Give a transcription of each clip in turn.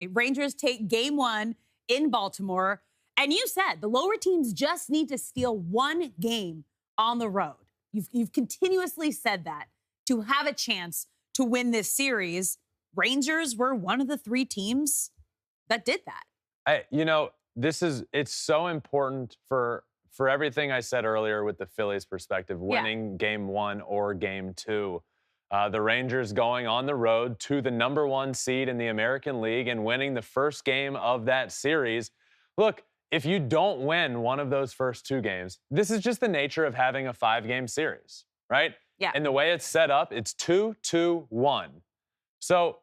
Rangers take game 1 in Baltimore. And you said the lower teams just need to steal one game on the road. You've continuously said that to have a chance to win this series. Rangers were one of the 3 teams that did that. It's so important for everything I said earlier with the Phillies' perspective, winning game 1 or game 2. The Rangers going on the road to the number 1 seed in the American League and winning the first game of that series. Look, if you don't win one of those first 2 games, this is just the nature of having a 5-game series, right? Yeah. And the way it's set up, it's 2-2-1. So,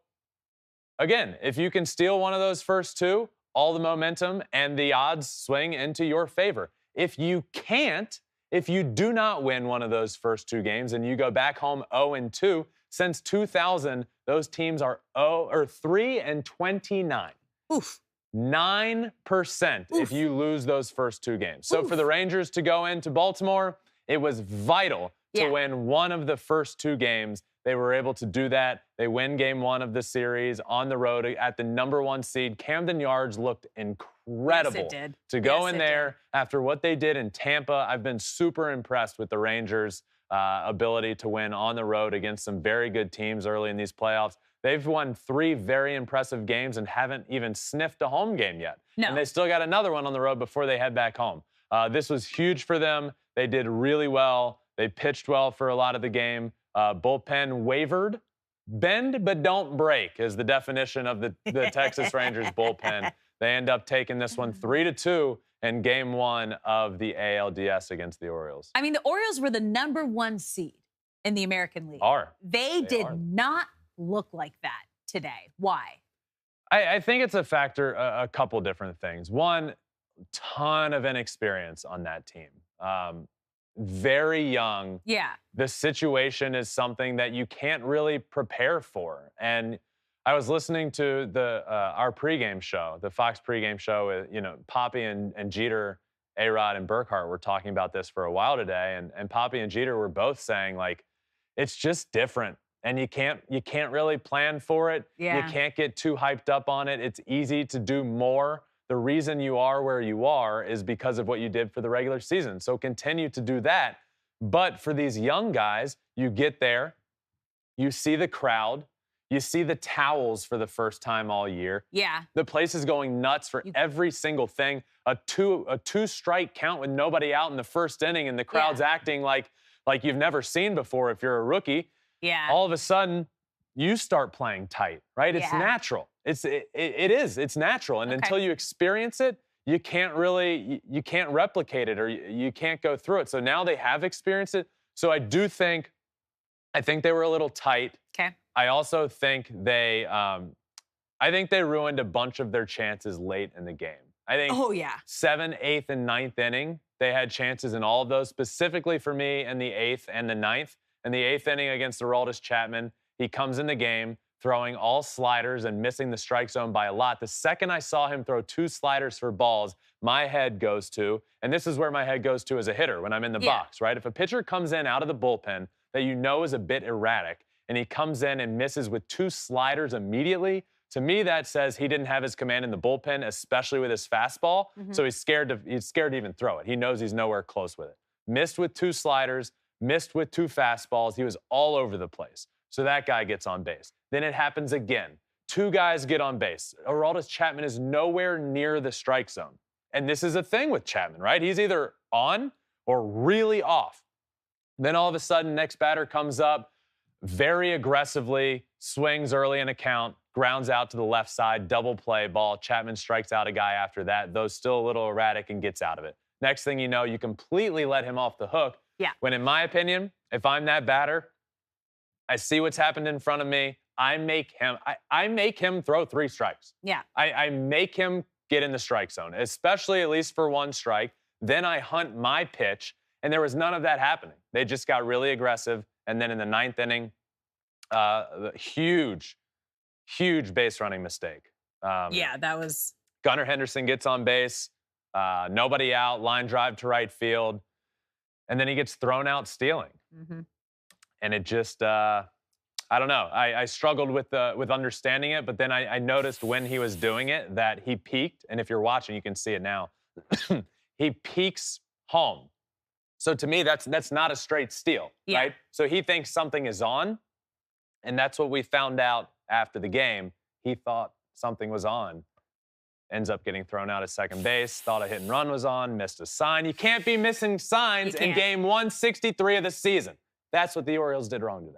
again, if you can steal one of those first 2, all the momentum and the odds swing into your favor. If you can't, if you do not win one of those first 2 games and you go back home 0-2, since 2000, those teams are 3-29. Oof. 9% if you lose those first 2 games. So for the Rangers to go into Baltimore, it was vital to win one of the first 2 games. They were able to do that. They win game 1 of the series on the road at the number 1 seed. Camden Yards looked incredible. Yes, it did. To go in there after what they did in Tampa. I've been super impressed with the Rangers' ability to win on the road against some very good teams early in these playoffs. They've won 3 very impressive games and haven't even sniffed a home game yet. No. And they still got another one on the road before they head back home. This was huge for them. They did really well. They pitched well for a lot of the game. Bullpen wavered. Bend but don't break is the definition of the Texas Rangers bullpen. They end up taking this one 3-2 in game 1 of the ALDS against the Orioles. I mean, the Orioles were the number 1 seed in the American League. They did not look like that today. Why? I think it's a factor, a couple different things. One, ton of inexperience on that team. Very young. Yeah. The situation is something that you can't really prepare for. And I was listening to our pregame show, the Fox pregame show. Poppy and Jeter, A-Rod and Burkhart were talking about this for a while today, and Poppy and Jeter were both saying, like, it's just different, and you can't really plan for it. Yeah. You can't get too hyped up on it. It's easy to do more. The reason you are where you are is because of what you did for the regular season. So continue to do that. But for these young guys, you get there, you see the crowd, you see the towels for the first time all year. Yeah. The place is going nuts for every single thing. A two-strike count with nobody out in the first inning, and the crowd's acting like you've never seen before if you're a rookie. Yeah. All of a sudden, you start playing tight, right? It's natural. It is. It's natural. And until you experience it, you can't replicate it, or you can't go through it. So now they have experienced it. So I think they were a little tight. Okay. I also think they ruined a bunch of their chances late in the game. I think 7th, 8th, and 9th inning, they had chances in all of those, specifically for me in the 8th and the 9th. In the 8th inning against Aroldis Chapman, he comes in the game throwing all sliders and missing the strike zone by a lot. The second I saw him throw 2 sliders for balls, my head goes to, and this is where my head goes to as a hitter when I'm in the box, right? If a pitcher comes in out of the bullpen that you know is a bit erratic, and he comes in and misses with 2 sliders immediately, to me that says he didn't have his command in the bullpen, especially with his fastball. So he's scared to even throw it. He knows he's nowhere close with it. Missed with 2 sliders, missed with 2 fastballs. He was all over the place. So that guy gets on base. Then it happens again. 2 guys get on base. Aroldis Chapman is nowhere near the strike zone. And this is a thing with Chapman, right? He's either on or really off. Then all of a sudden, next batter comes up very aggressively, swings early in a count, grounds out to the left side, double play ball. Chapman strikes out a guy after that, though still a little erratic, and gets out of it. Next thing you know, you completely let him off the hook. Yeah. When, in my opinion, if I'm that batter, I see what's happened in front of me. I make him throw 3 strikes. Yeah. I make him get in the strike zone, especially at least for 1 strike. Then I hunt my pitch, and there was none of that happening. They just got really aggressive. And then in the 9th inning, huge base running mistake. That was. Gunnar Henderson gets on base, nobody out, line drive to right field, and then he gets thrown out stealing. And it just, I don't know. I struggled with understanding it, but then I noticed when he was doing it that he peaked, and if you're watching, you can see it now. He peaks home. So to me, that's not a straight steal, right? So he thinks something is on, and that's what we found out after the game. He thought something was on. Ends up getting thrown out at second base, thought a hit and run was on, missed a sign. You can't be missing signs in game 163 of the season. That's what the Orioles did wrong today.